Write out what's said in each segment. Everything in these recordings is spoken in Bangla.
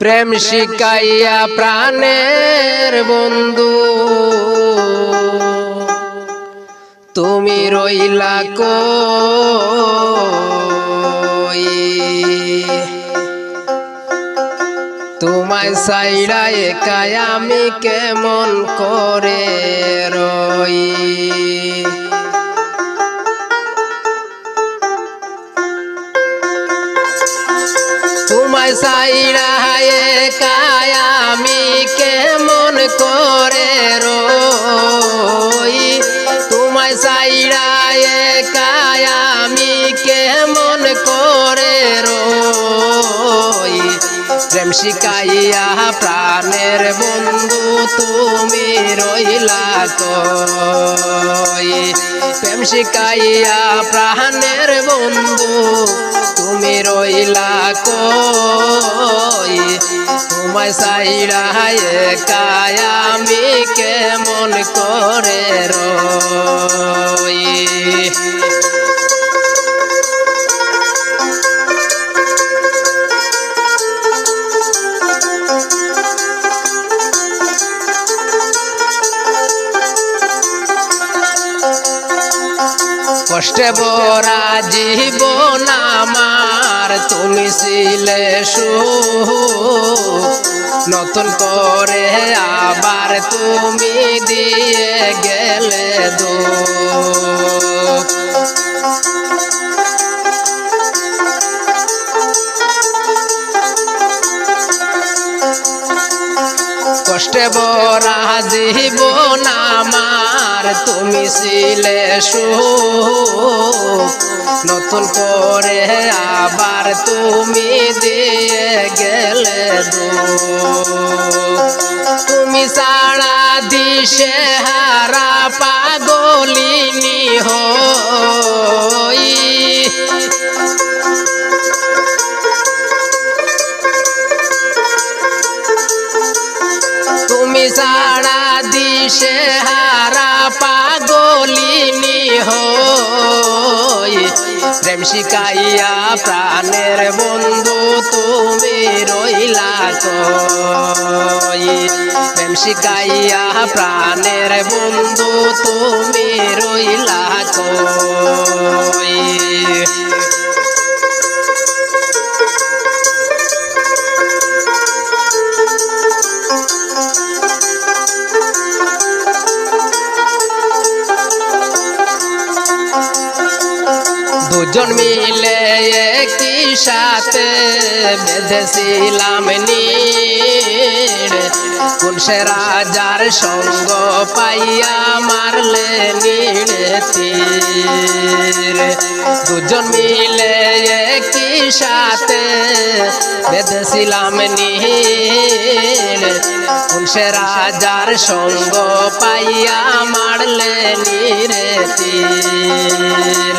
প্রেম শিখাইয়া প্রাণের বন্ধু তুমি রইলা কই, তোমায় সাইরা একাই আমি কেমন করে রই। তোমায় সাইরা একাই আমি কেমন করে রই, তোমায় সাইরা একাই আমি কেমন করে রই। প্রেম শিখাইয়া প্রাণের বন্ধু তুমি রইলা কই, প্রেম শিখাইয়া প্রাণের বন্ধু তুমি রইলা কই। তোমায় সাইরা একাই আমি কেমন করে রই। কষ্টে ভরা জীবন আমার তুমি ছিলে সুখ, নতুন করে আবার তুমি দিয়ে গেলে দুঃখ। কষ্টে ভরা জীবন আমার তুমি ছিলে সুখ, নতুন করে আবার তুমি দিয়ে গেলে দুঃখ। তুমি সারা দিশে হারা পাগলিনী হই, তুমি সারা দিশে হারা পাগলিনী হই। প্রেম শিখাইয়া প্রাণের বন্ধু তুমি রইলা কই, প্রেম শিখাইয়া প্রাণের বন্ধু তুমি রইলা কই। দুজন মিলে একই সাথে বেঁধেছিলাম নীড়, কোন সে রাজার সঙ্গ পাইয়া মারলে নীড়ে তীর। দুজন মিলে একই সাথে বেঁধেছিলাম নীড়, কোন সে রাজার সঙ্গ পাইয়া মারলে নীড়ে তীর।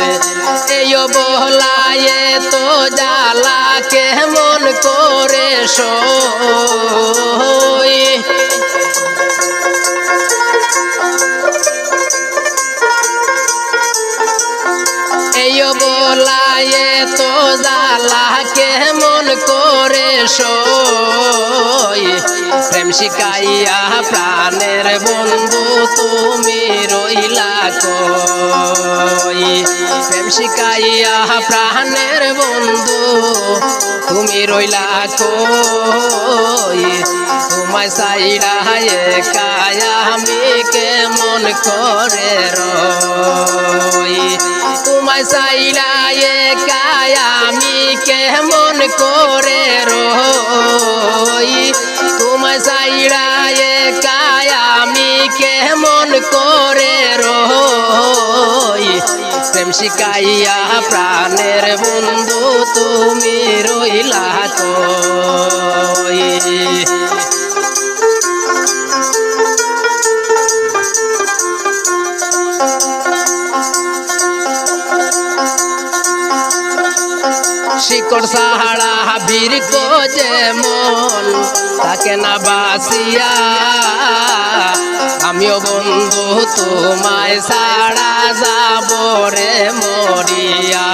এই বলায়ে তো জ্বালা কেমন করে সই, এই বলায়ে তো জ্বালা কেমন করে সই। প্রেম শিখাইয়া প্রাণের বন্ধু তুমি রইলা কই, প্রেম শিখাইয়া প্রাণের বন্ধু তুমি রইলা কই। তোমায় সাইরা একাই আমি কেমন করে রই, তোমায় সাইরা একাই আমি কেমন করে রই। তোমায় সাইরা একাই আমি কেমন করে রই। প্রেম শিখাইয়া প্রাণের বন্ধু তুমি রইলা কই। শিকড় সাহারা বীর কো যেমন তাকে না বাসিয়া, আমিও বন্ধু তোমায় সারা যাব রে মরিয়া।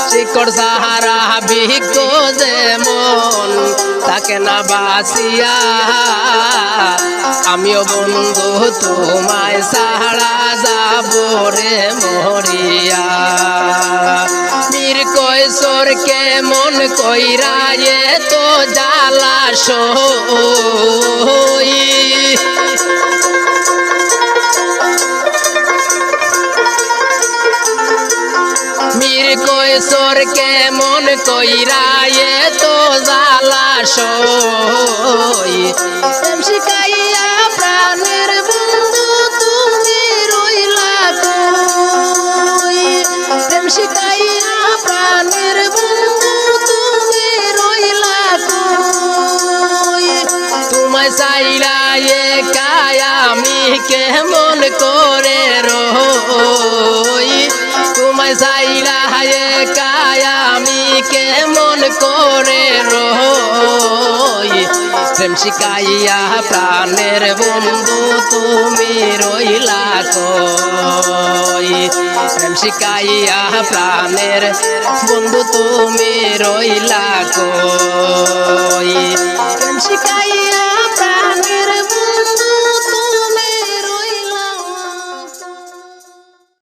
শিকড় সাহারা বীর কো যেমন থাকে না বাসিয়া আমিও বন্ধু তোমায় ছাড়া যাব রে মরিয়া মীর কৈশোর কে মন কইরা এ তো জ্বালা সই মীর কৈশোর কে মন কইরা এ তো জ্বালা সই প্রেম শিখাইয়া প্রাণের বন্ধু তুমি রইলা কই প্রেম শিখাইয়া প্রাণের বন্ধু তুমি রইলা কই তোমায় চাইলা একাই আমি কেমন করে রই তোমায় চাইলা একাই আমি কেমন করে রই প্রেম শিখাইয়া প্রাণের বন্ধু তুমি রইলা কই প্রেম শিখাইয়া প্রাণের বন্ধু তুমি রইলা কই